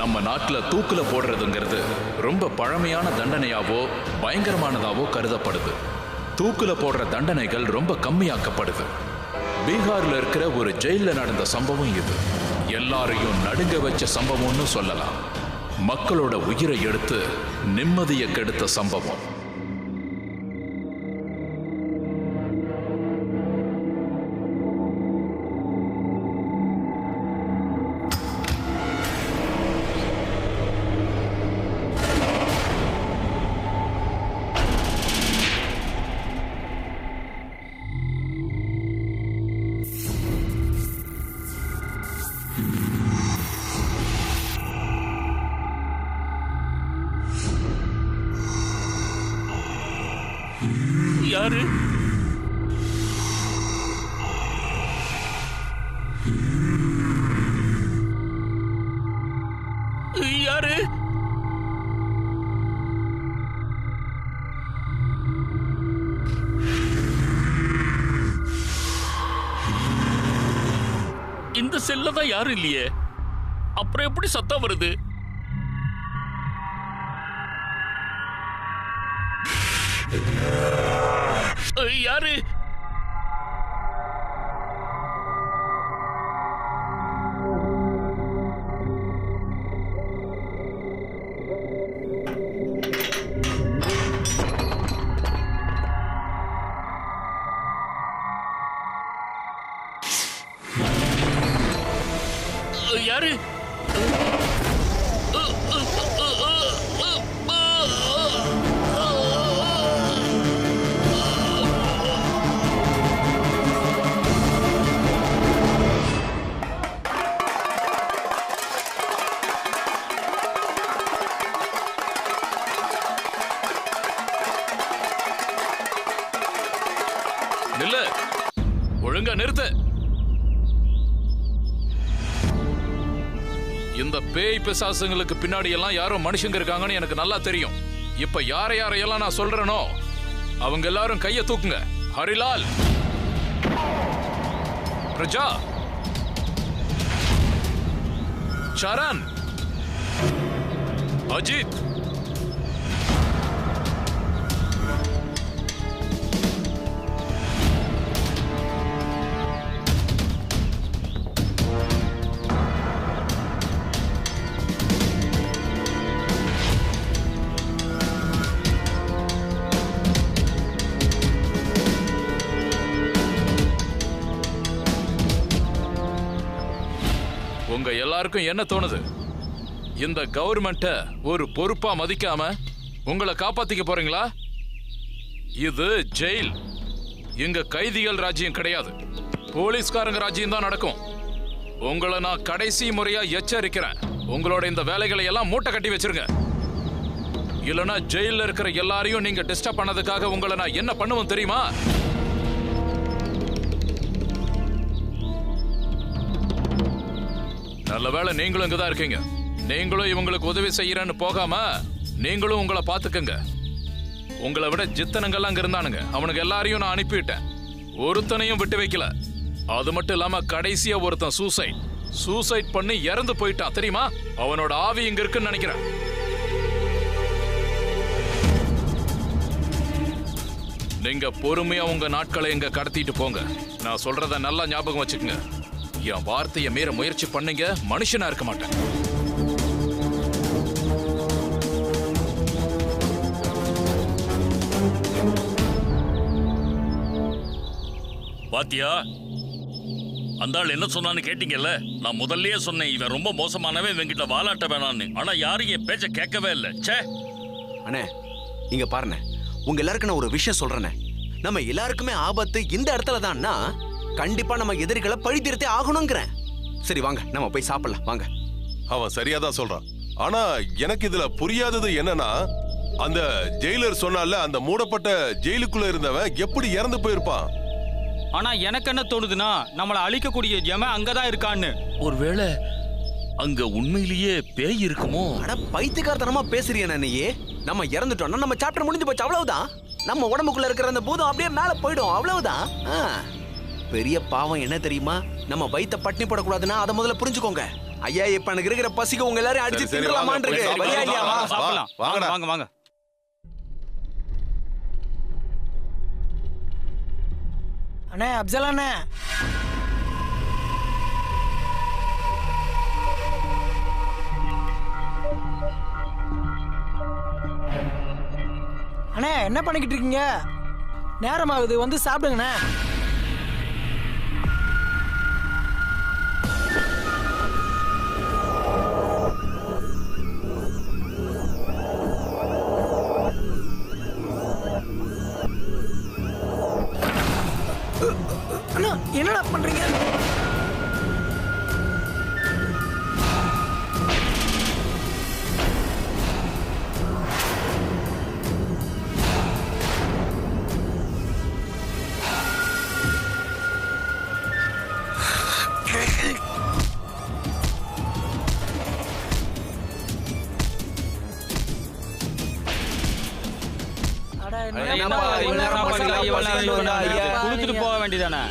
நம்ம நாட்டுல தூக்குல போடுறதுங்கிறது ரொம்ப பழமையான தண்டனையாவோ பயங்கரமானதாவோ கருதப்படுது. தூக்குல போடுற தண்டனைகள் ரொம்ப கம்மியாக்கப்படுது. பீகார்ல இருக்கிற ஒரு ஜெயில நடந்த சம்பவம் இது. எல்லாரையும் நடுங்க வச்ச சம்பவம்னு சொல்லலாம். மக்களோட உயிரை எடுத்து நிம்மதியை கெடுத்த சம்பவம். யாரு? யாரு? இந்த செல்ல தான் யாரும் இல்லையே, அப்புறம் எப்படி சத்தம் வருது? யாரு? யாரு? நில்லு, ஒழுங்கா நிறுத்து. இந்த பேய் பிசாசுங்களுக்கு பின்னாடி எல்லாம் யாரோ மனுஷங்க இருக்காங்கன்னு எனக்கு நல்லா தெரியும். இப்ப யாரையெல்லாம் நான் சொல்றேனோ அவங்க எல்லாரும் கைய தூக்குங்க. ஹரிலால், பிரஜா, சரண், அஜித், உங்க எல்லாருக்கும் என்ன தோணுது? இந்த கவர்மெண்ட்ட ஒரு பொறுப்பா மதிக்காம உங்களை காப்பாத்திக்க போறீங்களா? இது ஜெயில். இங்க கைதிகள் ராஜ்யம் கிடையாது, போலீஸ்காரங்க ராஜ்யம் தான் நடக்கும். உங்களை நான் கடைசி முறையா எச்சரிக்கிறேன். உங்களோட இந்த வேலைகளை எல்லாம் மூட்டை கட்டி வச்சிருங்க. இல்லனா ஜெயில இருக்கிற எல்லாரையும் நீங்க டிஸ்டர்ப் பண்ணதுக்காக உங்களை நான் என்ன பண்ணுவேன் தெரியுமா? நல்ல வேளை நீங்களும் இங்கதான் இருக்கீங்க. நீங்களும் இவங்களுக்கு உதவி செய்யறேன்னு போகாம நீங்களும் உங்களை பாத்துக்கங்க. உங்களை விட ஜித்தனங்கள்லாம் அங்க இருந்தானுங்க. அவனுக்கு எல்லாரையும் நான் அனுப்பிவிட்டேன், ஒருத்தனையும் விட்டு வைக்கல. அது மட்டும் இல்லாம கடைசியா ஒருத்தன் சூசைட் பண்ணி இறந்து போயிட்டான் தெரியுமா? அவனோட ஆவி இங்க இருக்குன்னு நினைக்கிறேன். நீங்க பொறுமையா உங்க நாட்களை இங்க கடத்திட்டு போங்க. நான் சொல்றத நல்லா ஞாபகம் வச்சுக்கங்க. என் வார்த்தையை மீற முயற்சி பண்ணீங்க, மனுஷனா இருக்க மாட்டேன். பாத்தியா, அந்த ஆள் என்ன சொன்னான்னு கேட்டீங்கல்ல? நான் முதல்லயே சொன்னேன், இவன் ரொம்ப மோசமானவன், இவன்கிட்ட வாலாட்ட வேணான்னு. ஆனா யாரும் என் பேச்ச கேட்கவே இல்லை. சே அண்ணே, இங்க பாருண்ணே, உங்க எல்லாருக்கும் நான் ஒரு விஷயம் சொல்றேனே. நம்ம எல்லாருக்குமே ஆபத்து இந்த இடத்துல தான்னா கண்டிப்பா நம்ம எதிரிகளை பழி தீர்த்தே ஆகணுங்கிறேன். சரி வாங்க, நம்ம போய் சாப்பிடலாம் வாங்க. அவன் சரியாதான் சொல்றான். ஆனா எனக்கு இதுல புரியாதது என்னன்னா, அந்த ஜெயிலர் சொன்னால அந்த மூடப்பட்ட ஜெயிலுக்குள்ள இருந்தவன் எப்படி இறந்து போயிருப்பான்? ஆனா எனக்கு என்ன தோணுதுன்னா, நம்மளை அழிக்கக்கூடிய ஜெம அங்கதான் இருக்கான்னு. ஒருவேளை அங்க உண்மையிலேயே பேய் இருக்குமோ? அட பைத்தியக்காரத்தனமா பேசுறியா நீயே? நம்ம இறந்துட்டோம்னா நம்ம சாப்டர் முடிஞ்சு போச்சு, அவ்வளவுதான். நம்ம உடம்புக்குள்ள இருக்கிற அந்த பூதம் அப்படியே மேல போயிடும், அவ்வளவுதான். பெரிய பாவம் என்ன தெரியுமா? நம்ம வயித்தை பட்டினி போடக்கூடாதுன்னா அதை முதல்ல புரிஞ்சுக்கோங்க. ஐயா, இப்ப எனக்கு இருக்கிற பசிக்கு உங்க எல்லாரும் அடிச்சு திங்கலாமான்னு இருக்கு. வரியா இல்லையா? சாப்பிடலாம். வாங்க வாங்க. அண்ணே, அப்சல் அண்ணே, அண்ணே என்ன பண்ணிக்கிட்டு இருக்கீங்க? நேரமாகுது, வந்து சாப்பிடுங்கண்ணே. அண்ணா, என்னடா பண்றீங்க? குளிச்சுட்டு போக வேண்டியதானே?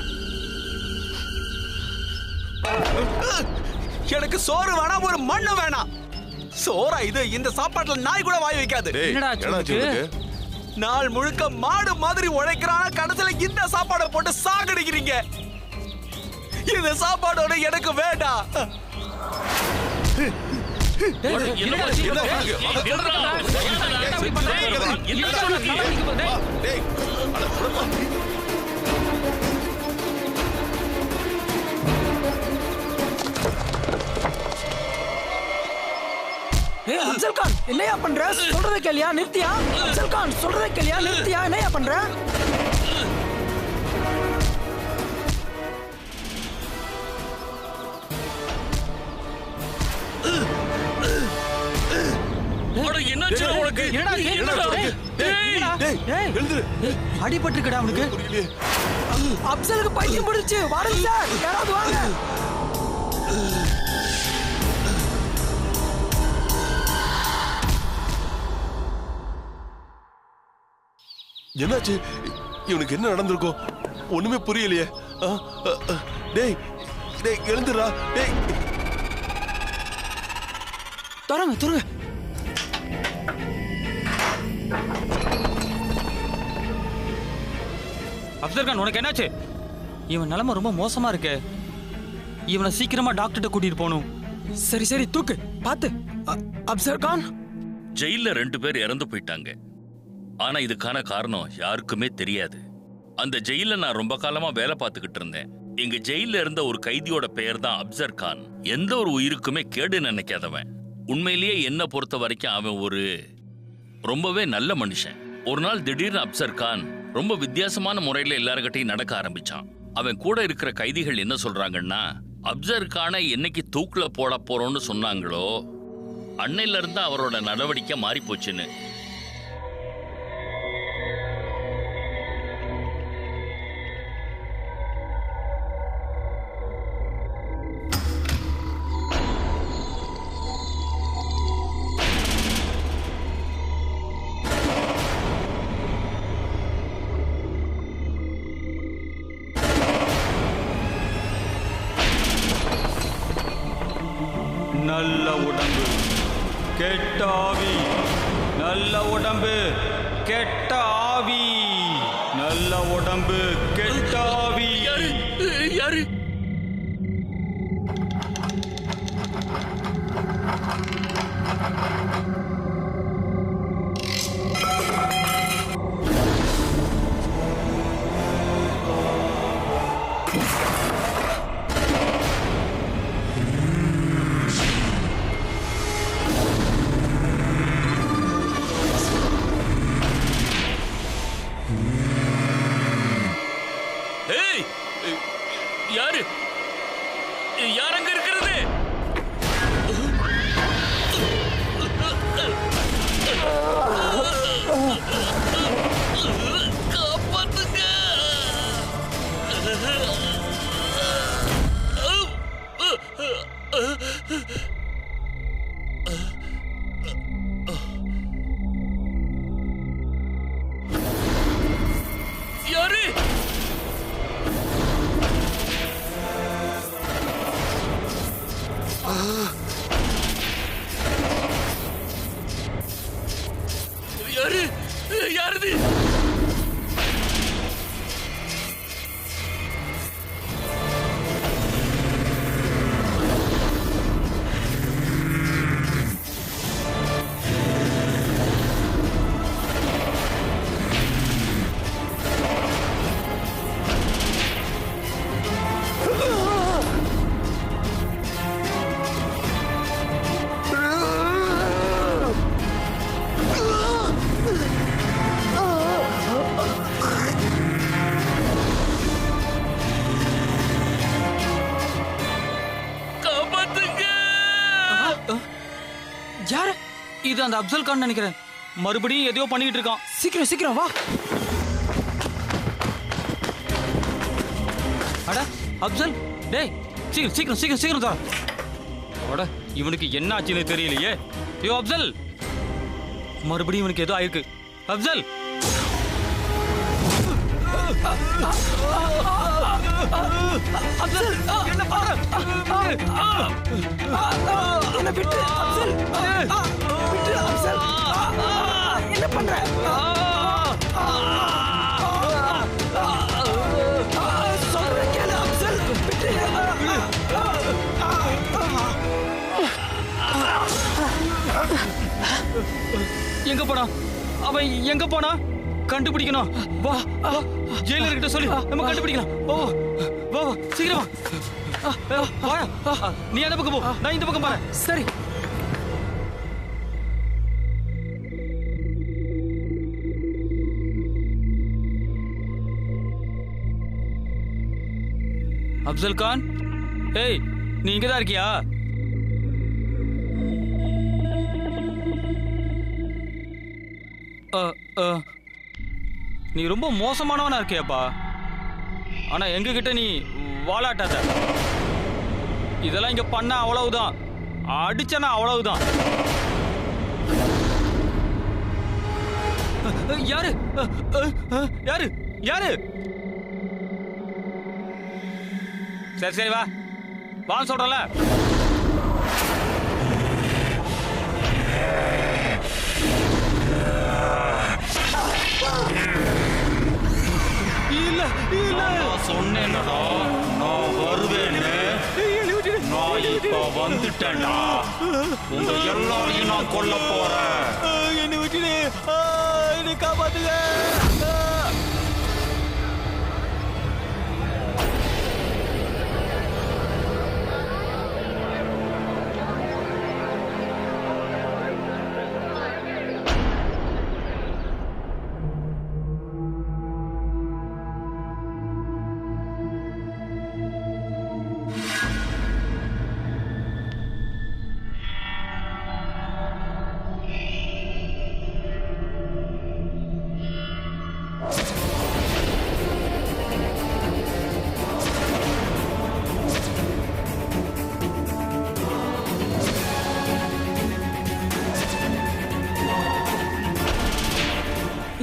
எனக்கு சோறு வேணாம், ஒரு மண்ணு வேணாம். சோறா இது? இந்த சாப்பாட்டுல நாய் கூட வாய் வைக்காது. நாள் முழுக்க மாடு மாதிரி உழைக்கிறான, கடைசியில இந்த சாப்பாடை போட்டு சாகடிக்கிறீங்க. இந்த சாப்பாடோட எனக்கு வேண்டாம். அப்சல் கான், என்னையா பண்ற? சொல்றதை கேளியா, நிறுத்தியா? அப்சல் கான், சொல்றதை கேளியா, நிறுத்தியா? என்னையா பண்ற? அடிபட்டுக்கடா அவனுக்கு. அப்சலுக்கு பைத்தியம் முடிச்சு. வாருங்க சார், யாராவது வாங்க. என்னாச்சு? இவனுக்கு என்ன நடந்திருக்கும்? ஒண்ணுமே புரியலையே. டேய் டேய், எழுந்துடா டேய். தொடங்க தொடங்க. அப்சல் கான், உனக்கு என்னாச்சு? இவன் நிலைமை ரொம்ப மோசமா இருக்கு. இவனை சீக்கிரமா டாக்டர்கிட்ட கூட்டிட்டு போகணும். சரி சரி, தூக்கு பாத்து. அப்சல் கான், ஜெயில 2 பேர் இறந்து போயிட்டாங்க. ஆனா இதுக்கான காரணம் யாருக்குமே தெரியாது. அந்த ஜெயில நான் ரொம்ப காலமா வேலை பார்த்துக்கிட்டு இருந்தேன். எங்க ஜெயில இருந்த ஒரு கைதியோட பெயர் தான் அப்சர் கான். எந்த ஒரு உயிருக்குமே கேடு நினைக்காதவன். உண்மையிலேயே என்ன பொறுத்த வரைக்கும் அவன் ஒரு ரொம்பவே நல்ல மனுஷன். ஒரு நாள் திடீர்னு அப்சர் கான் ரொம்ப வித்தியாசமான முறையில எல்லார்கிட்டையும் நடக்க ஆரம்பிச்சான். அவன் கூட இருக்கிற கைதிகள் என்ன சொல்றாங்கன்னா, அப்சர் கானை என்னைக்கு தூக்குல போட போறோம்னு சொன்னாங்களோ அன்னையில இருந்து அவரோட நடவடிக்கை மாறி போச்சுன்னு. நல்ல உடம்பு கெட்ட ஆவி, நல்ல உடம்பு கெட்ட ஆவி, நல்ல உடம்பு கெட்ட ஆவி. யாரு யாரு? யாரு யார் அங்க இருக்கிறது? காப்பாத்துங்க. யாரு? யாரு யாருது? யாரு? இது அந்த அப்சல் கான் நினைக்கிறேன். மறுபடியும் எதையோ பண்ணிக்கிட்டு இருக்கான். சீக்கிரம் சீக்கிரம் வா. அட அப்சல், டேய் சீக்கிரம் சீக்கிரம் சீக்கிரம் சீக்கிரம் தா. அட இவனுக்கு என்ன ஆச்சுன்னு தெரியலையே. ஐயோ அப்சல், மறுபடியும் இவனுக்கு ஏதோ ஆயிருக்கு. அப்சல் அப்சல் என்ன பாரு. என்ன விட்டு அப்சல், விட்டு அப்சல். என்ன பண்ற? சொல்ற கேளு அப்சல், விட்டு. எங்க போனா அவன்? எங்க போனா? கண்டுபிடிக்கணும். வா ஜெயிலர் கிட்ட சொல்லி நம்ம கண்டுபிடிக்கலாம். ஓ வா வா சீக்கிரம் வா. நீ அந்த பக்கம் போ, நான் இந்த பக்கம் பாரு. சரி. அப்சல் கான், ஏய் நீ இங்கதான் இருக்கியா? நீ ரொம்ப மோசமானவனா இருக்கியாப்பா. ஆனா எங்க கிட்ட நீ வாலாட்டாத. இதெல்லாம் இங்க பண்ண அவ்வளவுதான், அடிச்சனா அவ்வளவுதான். யாரு யாரு யாரு? சரி சரி வா வான்னு சொல்றல. இல்ல இல்ல சொன்னேன்டா நான் வருவேன்னு. நான் இப்ப வந்துட்டேன்டா. உங்க எல்லாரையும் நான் கொல்ல போறேன். என்ன விட்டுடு, என்னை காப்பாத்துங்க.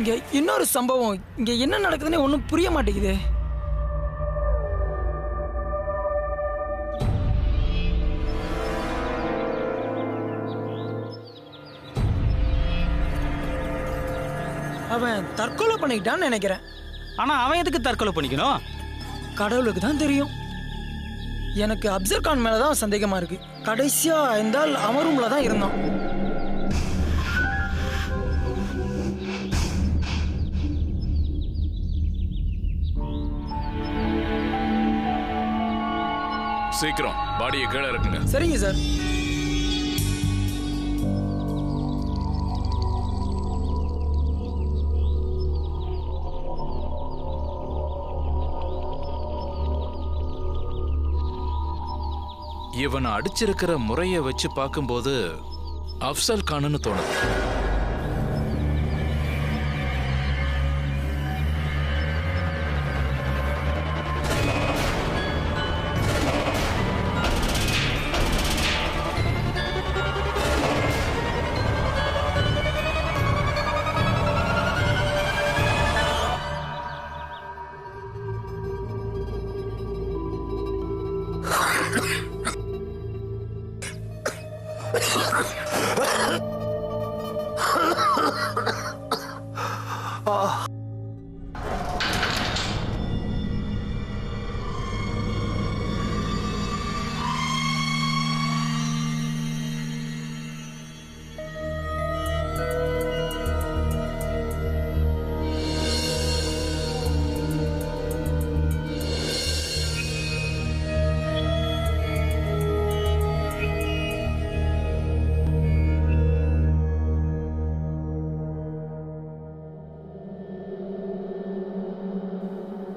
இங்க இன்னொரு சம்பவம். இங்க என்ன நடக்குதுன்னு ஒன்றும் புரிய மாட்டேங்குது. அவன் தற்கொலை பண்ணிக்கிட்டான்னு நினைக்கிறேன். ஆனா அவன் எதுக்கு தற்கொலை பண்ணிக்கணும்? கடவுளுக்கு தான் தெரியும். எனக்கு அப்சர் கான் மேலதான் சந்தேகமா இருக்கு. கடைசியா இருந்தால் அவன் ரூம்ல தான் இருந்தான். சீக்கிரம் பாடியை கீழே இருக்குங்க. சரிங்க சார். இவனை அடிச்சிருக்கிற முறைய வச்சு பார்க்கும்போது அப்சல் கான்னு தோணுது.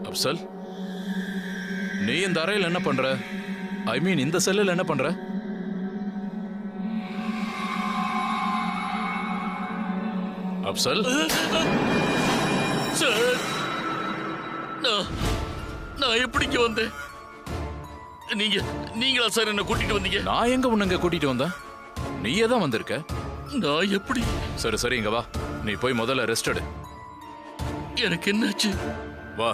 அப்சல், நீ இந்த அறையில் என்ன பண்ற? ஐ மீன் இந்த செல்லில் என்ன பண்ற? அப்சல், சார், நான் எப்படிங்க வந்தேன்? நீங்களா சார் என்ன கூட்டிட்டு வந்தீங்க? நான் எங்க உன்னை கூட்டிட்டு வந்தேன்? நீயே தான் வந்திருக்க. நான் எப்படி? சரி சரி, இங்க வா. நீ போய் முதல்ல ரெஸ்ட் எடு. எனக்கு என்னாச்சு? வா.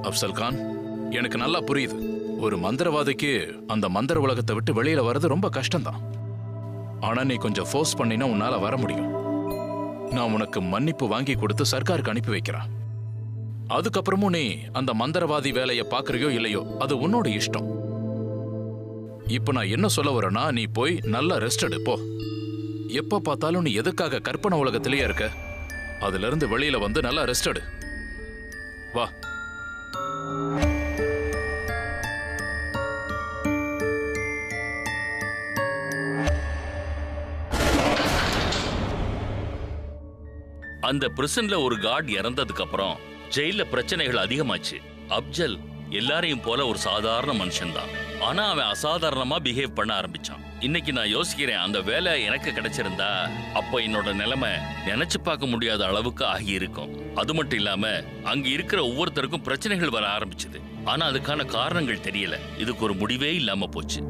அப்சல் கான், எனக்கு நல்லா புரியுது. ஒரு மந்திரவாதிக்கு அந்த மந்திர உலகத்தை விட்டு வெளியில வர்றது ரொம்ப கஷ்டம்தான். ஆனா நீ கொஞ்சம் ஃபோர்ஸ் பண்ணினா உன்னால வர முடியும். நான் உனக்கு மன்னிப்பு வாங்கி கொடுத்து சர்க்காருக்கு அனுப்பி வைக்கிறேன். அதுக்கப்புறமும் நீ அந்த மந்திரவாதி வேலையை பாக்குறியோ இல்லையோ அது உன்னோட இஷ்டம். இப்ப நான் என்ன சொல்ல வரேன்னா, நீ போய் நல்லா ரெஸ்ட் எடு போ. எப்ப பார்த்தாலும் நீ எதுக்காக கற்பனை உலகத்திலேயே இருக்க? அதுல இருந்து வெளியில வந்து நல்லா ரெஸ்ட் எடு. வா. அந்த பிரிசன்ல ஒரு கார்டு இறந்ததுக்கு அப்புறம் ஜெயில பிரச்சனைகள் அதிகமாச்சு. அப்ஜல் எல்லாரையும் போல ஒரு சாதாரண மனுஷன் தான். ஆனா அவன் அசாதாரணமா பிஹேவ் பண்ண ஆரம்பிச்சான். இன்னைக்கு நான் யோசிக்கிறேன், அந்த வேலை எனக்கு கிடைச்சிருந்தா அப்ப என்னோட நிலைமை நினைச்சு பார்க்க முடியாத அளவுக்கு ஆகி இருக்கும். அது மட்டும் இல்லாம அங்க இருக்கிற ஒவ்வொருத்தருக்கும் பிரச்சனைகள் வர ஆரம்பிச்சது. ஆனா அதுக்கான காரணங்கள் தெரியல. இதுக்கு ஒரு முடிவே இல்லாம போச்சு.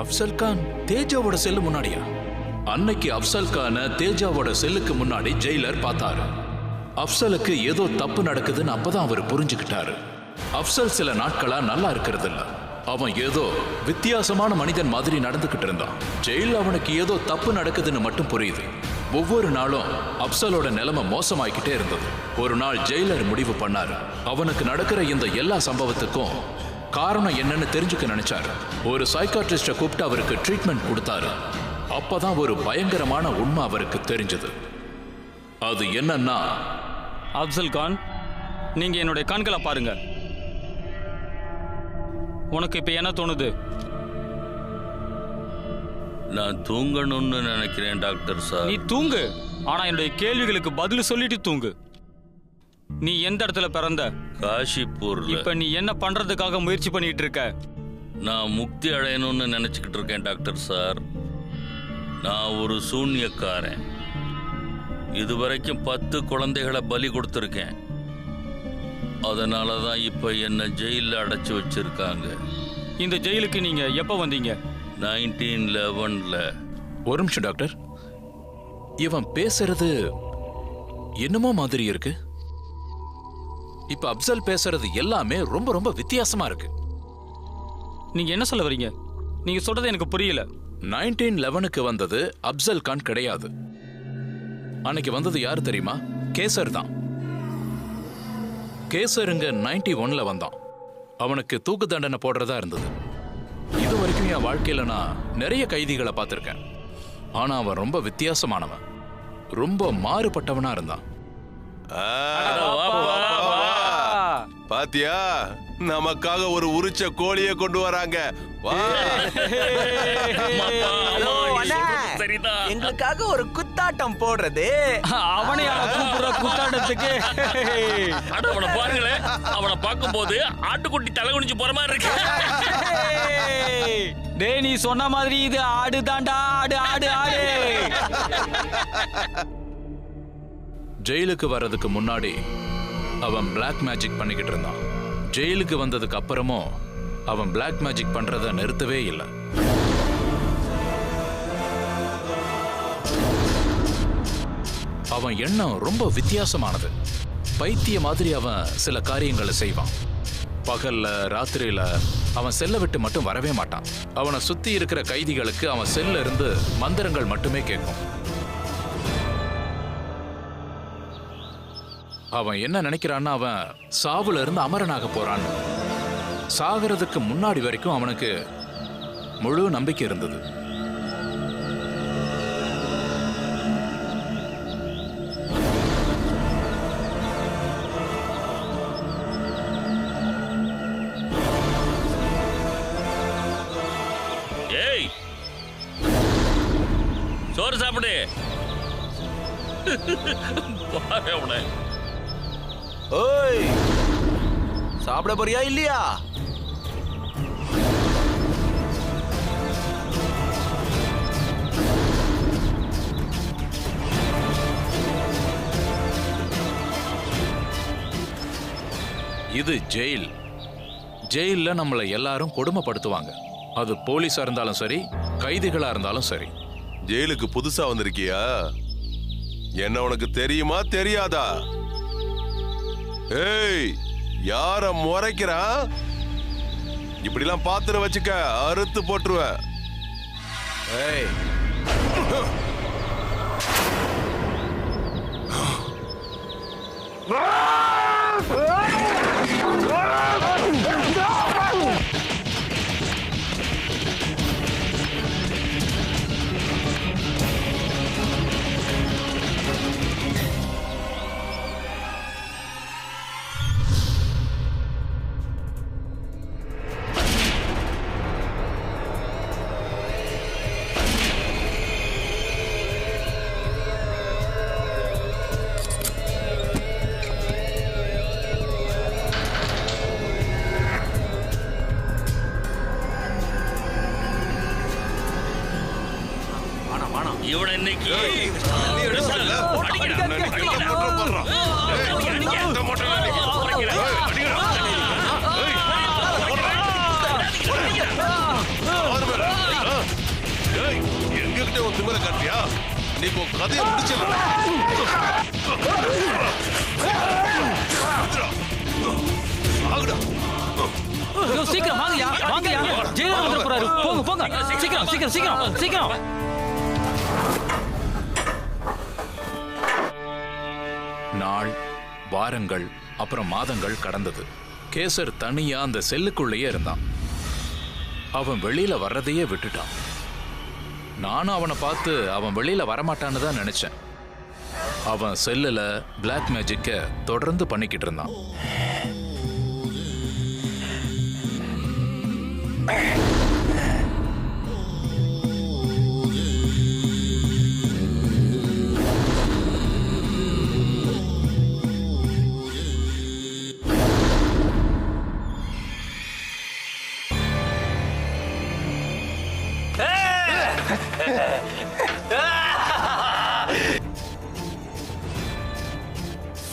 அப்சல் கான் தேஜாவோட செல்லு முன்னாடியா? அன்னைக்கு அப்சல் கான தேஜாவோட செல்லுக்கு முன்னாடி ஜெயிலர் பார்த்தாரு. அப்சலுக்கு ஏதோ தப்பு நடக்குதுன்னு அப்பதான் அவர் புரிஞ்சுக்கிட்டாரு. அப்சல் சில நாட்களா நல்லா இருக்கிறது இல்ல. அவன் ஏதோ வித்தியாசமான மனிதன் மாதிரி நடந்துகிட்டு இருந்தான். ஜெயில் அவனுக்கு ஏதோ தப்பு நடக்குதுன்னு மட்டும் புரியுது. ஒவ்வொரு நாளும் அப்சலோட நிலைமை மோசமாயிக்கிட்டே இருந்தது. ஒரு நாள் ஜெயிலர் முடிவு பண்ணாரு, அவனுக்கு நடக்கிற இந்த எல்லா சம்பவத்துக்கும் காரணம் என்னன்னு தெரிஞ்சுக்க நினைச்சாரு. ஒரு சைக்காட்ரிஸ்ட கூப்பிட்டு அவருக்கு ட்ரீட்மெண்ட் கொடுத்தாரு. அப்பதான் ஒரு பயங்கரமான உண்மை அவருக்கு தெரிஞ்சது. அது என்னன்னா, அப்சல் கான், நீங்க என்னுடைய கண்களை பாருங்க. உனக்கு இப்ப என்ன தோணுது? நான் தூங்கணும்னு நினைக்கிறேன் டாக்டர் சார். நீ தூங்கு, ஆனா என்னுடைய கேள்விகளுக்கு பதில் சொல்லிட்டு தூங்கு. நீ எந்த இடத்துல பிறந்த? காஷிப்பூர்ல. இப்ப நீ என்ன பண்றதுக்காக முயற்சி பண்ணிட்டு இருக்க? நான் முக்தி அடையணும்னு நினைச்சுக்கிட்டு இருக்கேன் டாக்டர் சார். நான் ஒரு சூன்யக்காரன். இதுவரைக்கும் 10 குழந்தைகளை பலி கொடுத்துருக்கேன். அதனாலதான் இப்ப என்ன ஜெயில அடைச்சு வச்சிருக்காங்க. இந்த ஜெயிலுக்கு நீங்க எப்ப வந்தீங்க? 1911ல. ஒரு நிமிஷம் டாக்டர், இவன் பேசுறது என்னமோ மாதிரி இருக்கு. இப்ப அப்சல் பேசுறது எல்லாமே ரொம்ப ரொம்ப வித்தியாசமா இருக்கு. நீங்க என்ன சொல்ல வரீங்க? நீங்க சொல்றது எனக்கு புரியல. 1911க்கு வந்தது அப்சல் கான் கிடையாது. அன்னைக்கு வந்தது யாரு தெரியுமா? கேசர் தான். கேசர் இங்க 91ல வந்தான். அவனுக்கு தூக்கு தண்டனை போடுறதா இருந்தது. இது வரைக்கும் என் வாழ்க்கையில நான் நிறைய கைதிகளை பார்த்திருக்கேன். ஆனா அவன் ரொம்ப வித்தியாசமானவன், ரொம்ப மாறுபட்டவனா இருந்தான். பாத்தியா, நமக்காக ஒரு உரிச்ச கோழியை கொண்டு வராங்க. எங்களுக்காக ஒரு குத்தாட்டம் போடுறது. அவனை குத்தாட்டத்துக்கு அவனை பாருங்களேன். அவனை பார்க்கும் போது ஆட்டுக்குட்டி தலை குனிஞ்சு போற மாதிரி இருக்கு. டேய், நீ சொன்ன மாதிரி இது ஆடு தாண்டா. ஆடு ஆடு ஆடு. ஜெயிலுக்கு வர்றதுக்கு முன்னாடி அவன் பிளாக் மேஜிக் பண்ணிக்கிட்டு இருந்தான். ஜெயிலுக்கு வந்ததுக்கு அப்புறமும் அவன் பிளாக் மேஜிக் பண்றத நிறுத்தவே இல்லை. அவன் எண்ணம் ரொம்ப வித்தியாசமானது. பைத்திய மாதிரி அவன் சில காரியங்களை செய்வான். பகல்ல ராத்திரியில அவன் செல்ல விட்டு மட்டும் வரவே மாட்டான். அவனை சுத்தி இருக்கிற கைதிகளுக்கு அவன் செல்ல இருந்து மந்திரங்கள் மட்டுமே கேட்கும். அவன் என்ன நினைக்கிறான்னா, அவன் சாவுல இருந்து அமரனாக போறான். சாகிறதுக்கு முன்னாடி வரைக்கும் அவனுக்கு முழு நம்பிக்கை இருந்தது. ஏய், சோறு சாப்பிடு. பாரு அவனை. ஓய், சாப்பிட போறியா இல்லையா? இது ஜெயில். ஜெயில்ல நம்மளை எல்லாரும் கொடுமைப்படுத்துவாங்க. அது போலீஸா இருந்தாலும் சரி, கைதிகளா இருந்தாலும் சரி. ஜெயிலுக்கு புதுசா வந்திருக்கியா? என்ன உனக்கு தெரியுமா தெரியாதா? ஏய், யார முறைக்கிறா? இப்படிலாம் பாத்திர வச்சுக்க, அறுத்து போட்டுருவேன். ஏய், இவனை இன்னைக்கு நீ எடுக்கல. அடிக்கிறா. நீ மோட்டர் போடுறா. ஏய், இந்த மோட்டர் அடிக்கிறா. எங்ககிட்ட ஒரு திமிர காட்டியா? நீ இப்போ கதையை முடிச்சிடல. ஆகுடா. ஐயோ, சீக்கிரம் வாங்கயா, வாங்கயா. ஜெயிலர் வந்துட போறாரு. போங்க, போங்க. சீக்கிரம், சீக்கிரம், சீக்கிரம், சீக்கிரம். நாள், வாரங்கள், அப்புறம் மாதங்கள் கடந்தது. கேசர் தனியா அந்த செல்லுக்குள்ளேயே இருந்தான். அவன் வெளியில வர்றதையே விட்டுட்டான். நானும் அவனை பார்த்து அவன் வெளியில வரமாட்டான்னு தான் நினைச்சேன். அவன் செல்லுல பிளாக் மேஜிக்க தொடர்ந்து பண்ணிக்கிட்டு இருந்தான்.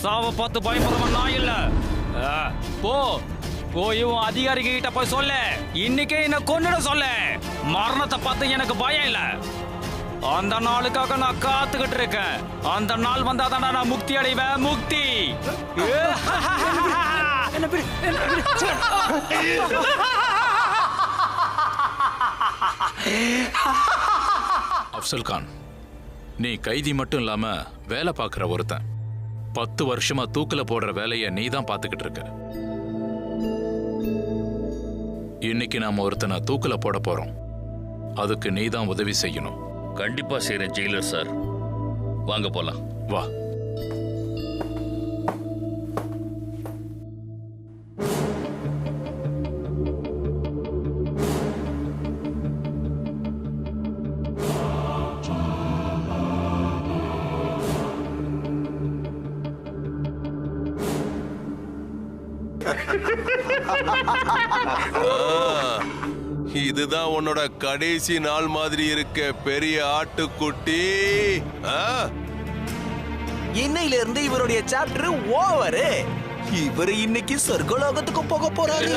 சாவ பார்த்து பயப்படுறவன் நான் இல்ல. போ போய் உன் அதிகாரிக கிட்ட போய் சொல்லு, இன்னைக்கே என்ன கொன்னுட சொல்லு. மரணத்தை பார்த்து எனக்கு பயம் இல்ல. அந்த நாளுக்காக நான் காத்துக்கிட்டு இருக்கேன். அந்த நாள் வந்தாதான் நான் முக்தி அடைவேன். முக்தி. அப்சல் கான், நீ கைதி மட்டும் இல்லாம வேலை பார்க்கிற ஒருத்தன். 10 வருஷமா தூக்குல போடுற வேலையை நீ தான் பார்த்துக்கிட்டு இருக்க. இன்னைக்கு நாம ஒருத்தனை தூக்குல போட போறோம். அதுக்கு நீ தான் உதவி செய்யணும். கண்டிப்பா செய்றேன் ஜெயிலர் சார். வாங்க போலாம். வா. இதுதான் உன்னோட கடைசி நாள் மாதிரி இருக்க பெரிய ஆட்டுக்குட்டி. இன்னையில இருந்து இவருடைய சாப்டர் ஓவர். இவர் இன்னைக்கு சொர்க்கலோகத்துக்கு போக போறாரு.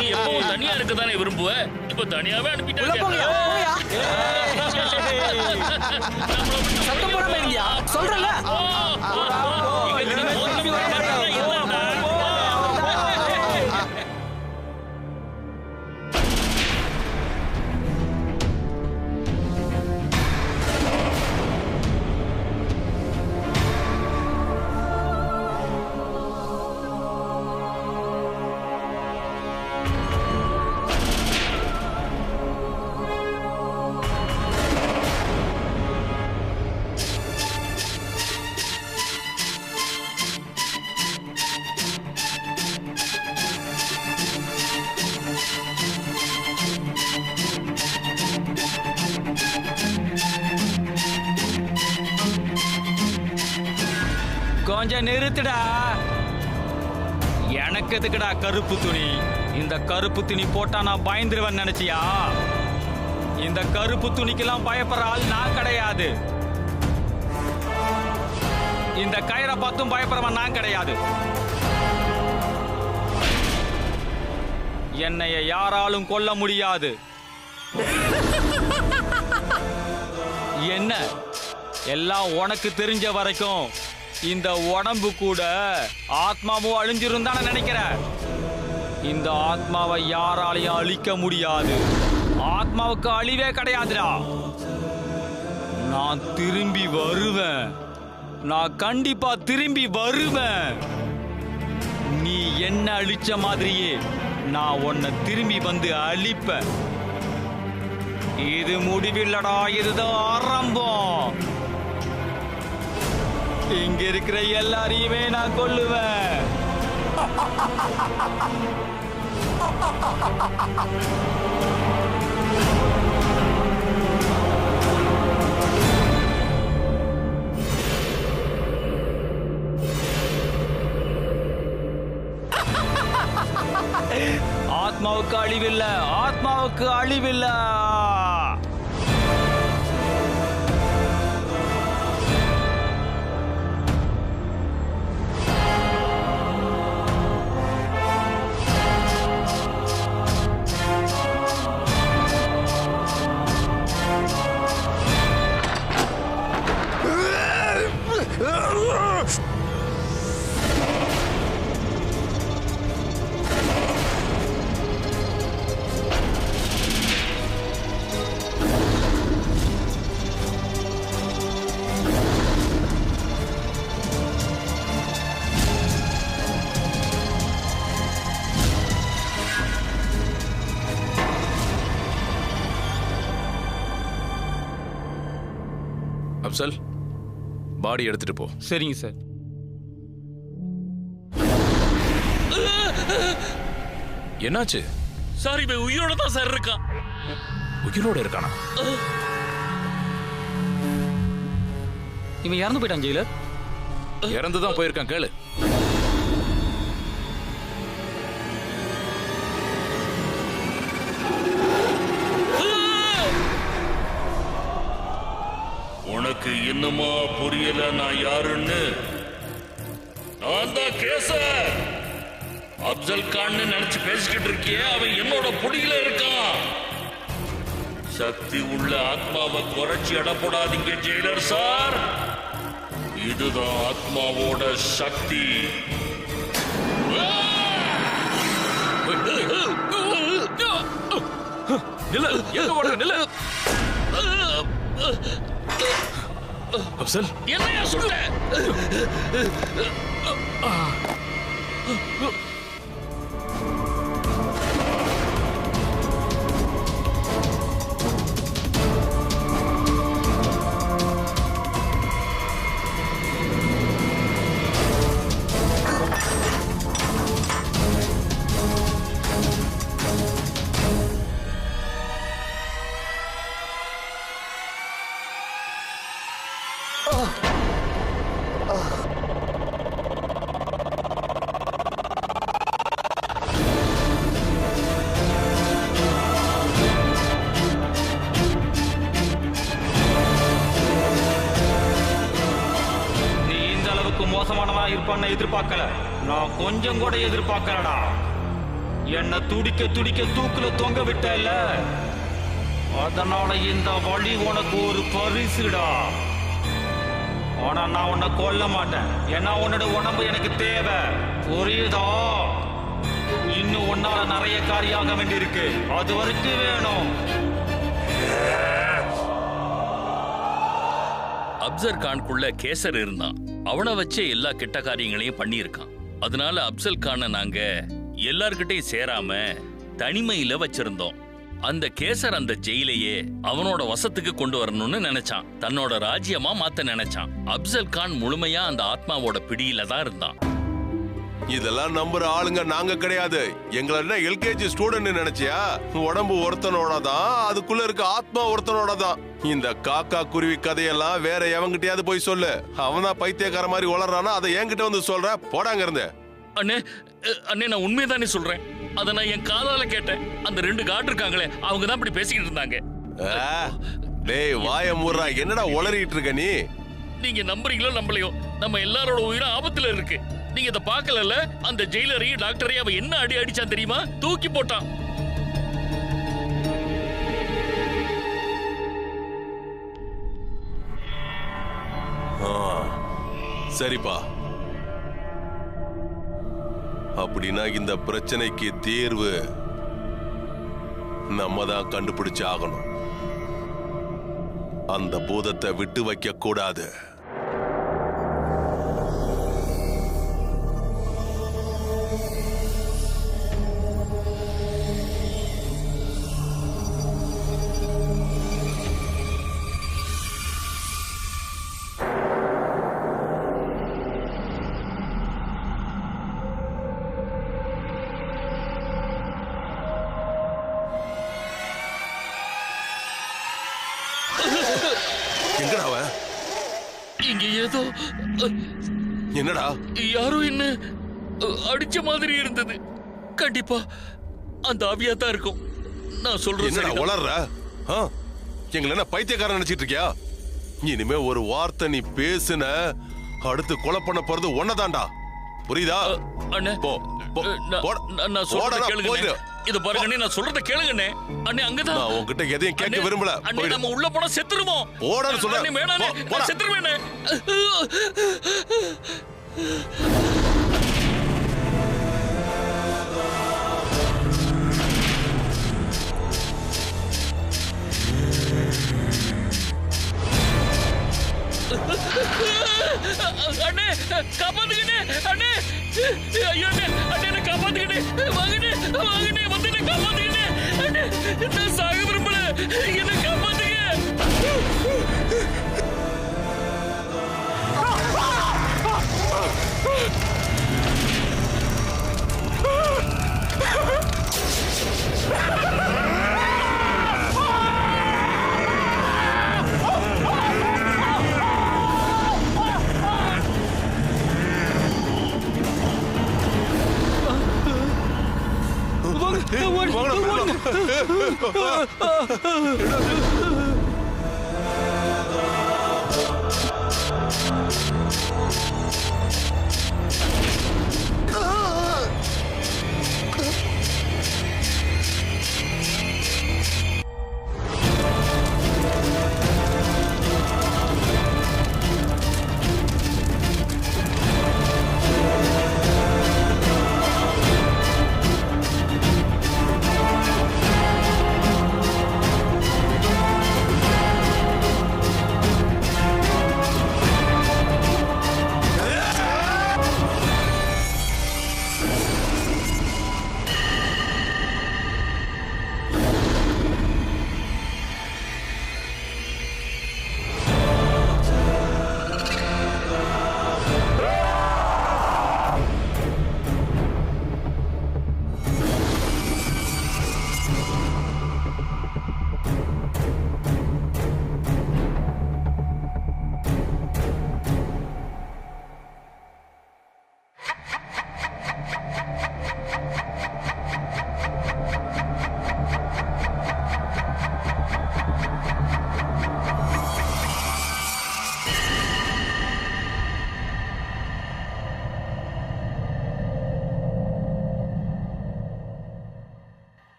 நீ எப்பவும் தனியா இருக்க தானே விரும்புவ? இப்ப தனியாவே அனுப்பிட்டாங்க. சத்தம் போடாம இல்லையா சொல்றல. கொஞ்சம் நிறுத்துடா. எனக்கு எதுக்குடா கருப்பு துணி? இந்த கருப்பு துணி போட்டா நான் பயந்துருவேன் நினைச்சியா? இந்த கருப்பு துணிக்கெல்லாம் பயப்படுற ஆள் நான் கிடையாது. இந்த கயிறை பார்த்தும் பயப்படுறவன் நான் கிடையாது. என்னைய யாராலும் கொல்ல முடியாது. என்ன எல்லாம் உனக்கு தெரிஞ்ச வரைக்கும் இந்த உடம்பு கூட ஆத்மாவும் அழிஞ்சிருந்தான நினைக்கிற. இந்த ஆத்மாவை யாராலையும் அழிக்க முடியாது. ஆத்மாவுக்கு அழிவே கிடையாதுடா. நான் திரும்பி வருவேன். நான் கண்டிப்பா திரும்பி வருவேன். நீ என்ன அழிச்ச மாதிரியே நான் உன்னை திரும்பி வந்து அழிப்பேன். இது முடிவில்லடா, இதுதான் ஆரம்பம். இங்க இருக்கிற எல்லாரையுமே நான் கொல்லுவேன். ஆத்மாவுக்கு அழிவில்லை, ஆத்மாவுக்கு அழிவில்லை. அப்சல், பாடி எடுத்துட்டு போ. சரிங்க சார். என்னாச்சு சார், இவன் உயிரோட தான் சார் இருக்கான். உயிரோட இருக்கானா? இவன் இறந்து போயிட்டான் ஜெயிலர். இறந்துதான் போயிருக்கான். கேளு. உனக்கு இன்னுமா புரியல நான் யாருன்னு? நான் தான் கேசர். அப்சல் கான் நினைச்சு பேசிக்கிட்டு இருக்கியே, அவன் என்னோட புடியில இருக்கான். சக்தி உள்ள ஆத்மாவை குறைச்சி எடை போடாதீங்க ஜெயிலர் சார். இதுதான் ஆத்மாவோட சக்தி. நில்லு, எங்க ஓடுற? நில்லு. அப்சல், என்னையா சொல்ற? மோசமானவா இருப்பான்னு எதிர்பார்க்கல. நான் கொஞ்சம் கூட எதிர்பார்க்கலடா. என்ன துடிக்க துடிக்க தூக்குல தொங்க விட்டல, அதனால இந்த வழி உனக்கு ஒரு பரிசுடா. ஆனா நான் உன்னை கொல்ல மாட்டேன். ஏன்னா உன்னோட உடம்பு எனக்கு தேவை, புரியுதா? இன்னும் உன்னால நிறைய காரியம் வேண்டியிருக்கு. அது வரைக்கும் வேணும். அப்சர் கான்குள்ள கேசர் இருந்தான். அவனை வச்சே எல்லா கெட்ட காரியங்களையும் பண்ணியிருக்கான். அதனால அப்சல் கானை நாங்க எல்லார்கிட்டையும் சேராம தனிமையில வச்சிருந்தோம். அந்த கேசர் அந்த ஜெயிலையே அவனோட வசத்துக்கு கொண்டு வரணும்னு நினைச்சான். தன்னோட ராஜ்யமா மாத்த நினைச்சான். அப்சல் கான் முழுமையா அந்த ஆத்மாவோட பிடியில தான் இருந்தான். இதெல்லாம் நம்புற ஆளுங்க நாங்க கிடையாது. எங்களை எல்கேஜி ஸ்டூடெண்ட் நினைச்சியா? உடம்பு ஒருத்தனோட தான், அதுக்குள்ள இருக்க ஆத்மா ஒருத்தனோட தான். இந்த காக்கா குருவி கதையெல்லாம் வேற எவங்கிட்டயாவது போய் சொல்லு. அவன்தான் பைத்தியக்கார மாதிரி வளர்றானா, அதை என்கிட்ட வந்து சொல்ற. போடாங்க இருந்து. அண்ணே அண்ணே, நான் உண்மையதானே சொல்றேன். அதை நான் என் காதால கேட்டேன். அந்த 2 காட் இருக்காங்களே, அவங்க தான் இப்படி பேசிக்கிட்டு இருந்தாங்க. டேய் வாய மூடுறா, என்னடா உளறிட்டு இருக்க நீ? நீங்க நம்புறீங்களோ நம்பலையோ, நம்ம எல்லாரோட உயிரும் ஆபத்துல இருக்கு. நீங்க இத பாக்கல? அந்த ஜெயிலரையும் டாக்டரையும் அவன் என்ன அடி அடிச்சான் தெரியுமா? தூக்கி போட்டான். சரிப்பா, அப்படின்னா இந்த பிரச்சனைக்கு தீர்வு நம்ம தான் கண்டுபிடிச்சு ஆகணும். அந்த பூதத்தை விட்டு வைக்க கூடாது. எங்கடா அவன்? இங்க ஏதோ என்னடா யாரோ என்ன அடிச்ச மாதிரி இருந்தது. கண்டிப்பா அந்த ஆவியா தான் இருக்கும். நான் சொல்றேன். என்னடா உளர்ற? எங்களை என்ன பைத்தியக்காரன் நினைச்சிட்டு இருக்கியா? இனிமே ஒரு வார்த்தை நீ பேசுன, அடுத்து கொலை பண்ண போறது ஒன்னதாண்டா. புரியுதா? அண்ணே போ போ. நான் சொல்றத கேளுங்க. இது பாருங்க, நான் சொல்றத கேளுங்கண்ணே. அண்ணே அங்கதான். நான் உன்கிட்ட எதையும் கேட்க விரும்பல. அண்ணே நம்ம உள்ள போனா செத்துருவோம். ஓடன்னு சொல்றேன். அண்ணே வேணானே, நான் செத்துருவேனே. அண்ணே காப்பாத்துக்கண்ணே. அண்ணே ஐயோ அண்ணே, அண்ணே காப்பாத்துக்கண்ணே. வாங்கண்ணே வாங்கண்ணே, வந்து என்ன காப்பாத்துக்கண்ணே. அண்ணே நான் சாக விரும்பல, என்ன காப்பாத்துக்க.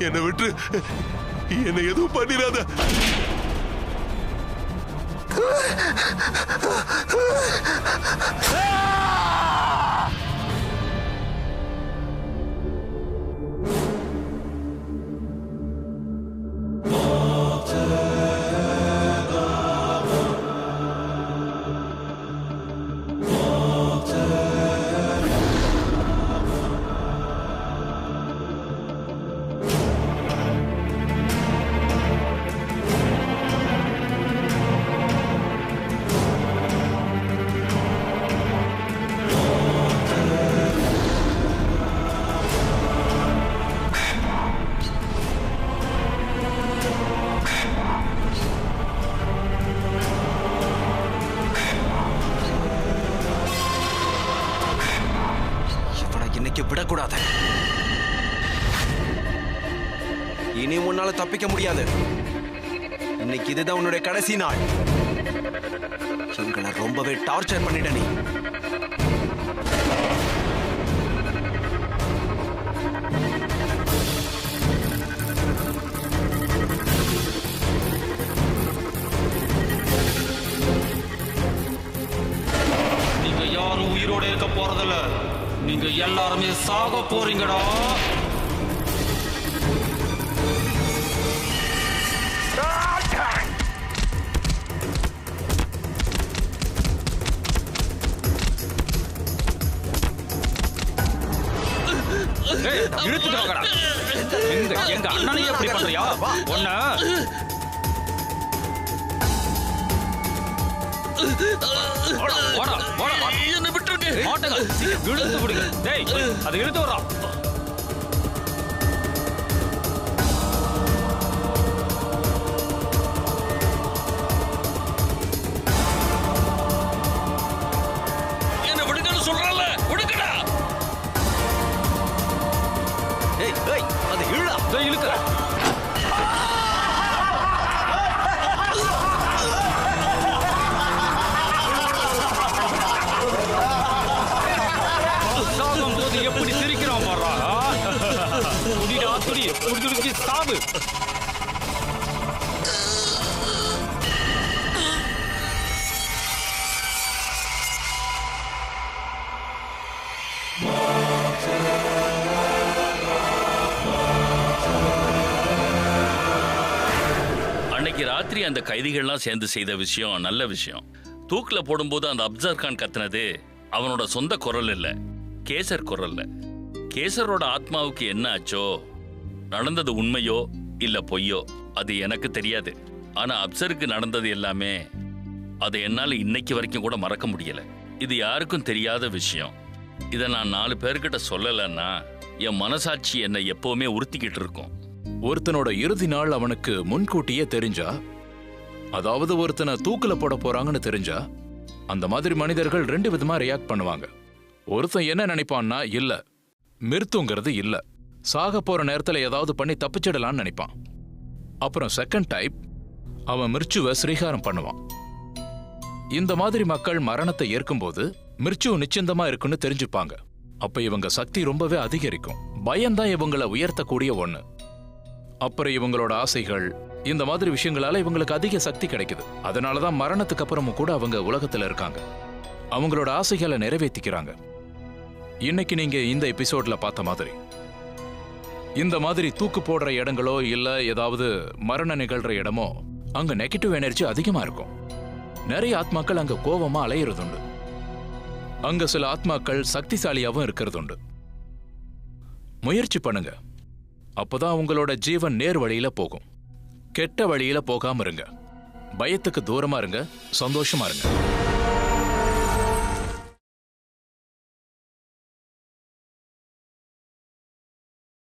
என்னை விட்டு என்னை எதுவும் பண்ணிடாத. விடக்கூடாது. இனி உன்னால தப்பிக்க முடியாது. இன்னைக்கு இதுதான் உன்னுடைய கடைசி நாள். எங்களை ரொம்பவே டார்ச்சர் பண்ணிட்ட நீ. நீங்க யாரும் உயிரோட இருக்க போறதில்ல. நீங்க எல்லாருமே சாக போறீங்கடா. இழுத்துட்டாங்கடா. எங்க அண்ணனையே எப்படி பண்றியா? ஒன்ன என்ன விட்டுருங்க. இழுத்து விடுங்க. டேய், அது இழுத்து வரா. என்ன விடுங்கன்னு சொல்றல, விடுங்கடா. ஏய் ஏய், அது இழுடா. டேய், இழுக்க. எப்படி சிரிக்கிறான் பாரா. துடிடா துடி, துடி சாவு. அன்னைக்கு ராத்திரி அந்த கைதிகள்லாம் சேர்ந்து செய்த விஷயம் நல்ல விஷயம். தூக்குல போடும்போது அந்த அப்சர் கான் கத்துனது அவனோட சொந்த குரல் இல்ல, கேசர் குரல்ல. கேசரோட ஆத்மாவுக்கு என்ன ஆச்சோ, நடந்தது உண்மையோ இல்ல பொய்யோ, அது எனக்கு தெரியாது. ஆனா அப்சருக்கு நடந்தது எல்லாமே அதை என்னால இன்னைக்கு வரைக்கும் கூட மறக்க முடியல. இது யாருக்கும் தெரியாத விஷயம். இதை நான் 4 பேர்கிட்ட சொல்லலைன்னா என் மனசாட்சி என்னை எப்பவுமே உறுத்திக்கிட்டு இருக்கும். ஒருத்தனோட இறுதி நாள் அவனுக்கு முன்கூட்டியே தெரிஞ்சா, அதாவது ஒருத்தனை தூக்குல போட போறாங்கன்னு தெரிஞ்சா, அந்த மாதிரி மனிதர்கள் 2 விதமா ரியாக்ட் பண்ணுவாங்க. ஒருத்தன் என்ன நினைப்பான்னா, இல்ல மிருத்துங்கிறது இல்ல, சாக போற நேரத்துல ஏதாவது பண்ணி தப்பிச்சிடலான்னு நினைப்பான். அப்புறம் செகண்ட் டைப், அவன் மிர்ச்சுவை ஸ்ரீகாரம் பண்ணுவான். இந்த மாதிரி மக்கள் மரணத்தை ஏற்கும்போது மிர்ச்சு நிச்சயமா இருக்குன்னு தெரிஞ்சுப்பாங்க. அப்ப இவங்க சக்தி ரொம்பவே அதிகரிக்கும். பயம்தான் இவங்களை உயர்த்தக்கூடிய ஒண்ணு. அப்புறம் இவங்களோட ஆசைகள், இந்த மாதிரி விஷயங்களால இவங்களுக்கு அதிக சக்தி கிடைக்குது. அதனாலதான் மரணத்துக்கு அப்புறமும் கூட அவங்க உலகத்துல இருக்காங்க. அவங்களோட ஆசைகளை நிறைவேற்றிக்கிறாங்க. இன்னைக்கு நீங்க இந்த எபிசோட்ல பார்த்த மாதிரி இந்த மாதிரி தூக்கு போடுற இடங்களோ இல்ல ஏதாவது மரண நிகழ்ற இடமோ அங்க நெகட்டிவ் எனர்ஜி அதிகமா இருக்கும். நிறைய ஆத்மாக்கள் அங்க கோபமா அலையிறதுண்டு. அங்க சில ஆத்மாக்கள் சக்திசாலியாவும் இருக்கிறதுண்டு. முயற்சி பண்ணுங்க, அப்பதான் உங்களோட ஜீவன் நேர் வழியில போகும். கெட்ட வழியில போகாம இருங்க. பயத்துக்கு தூரமா இருங்க, சந்தோஷமா இருங்க.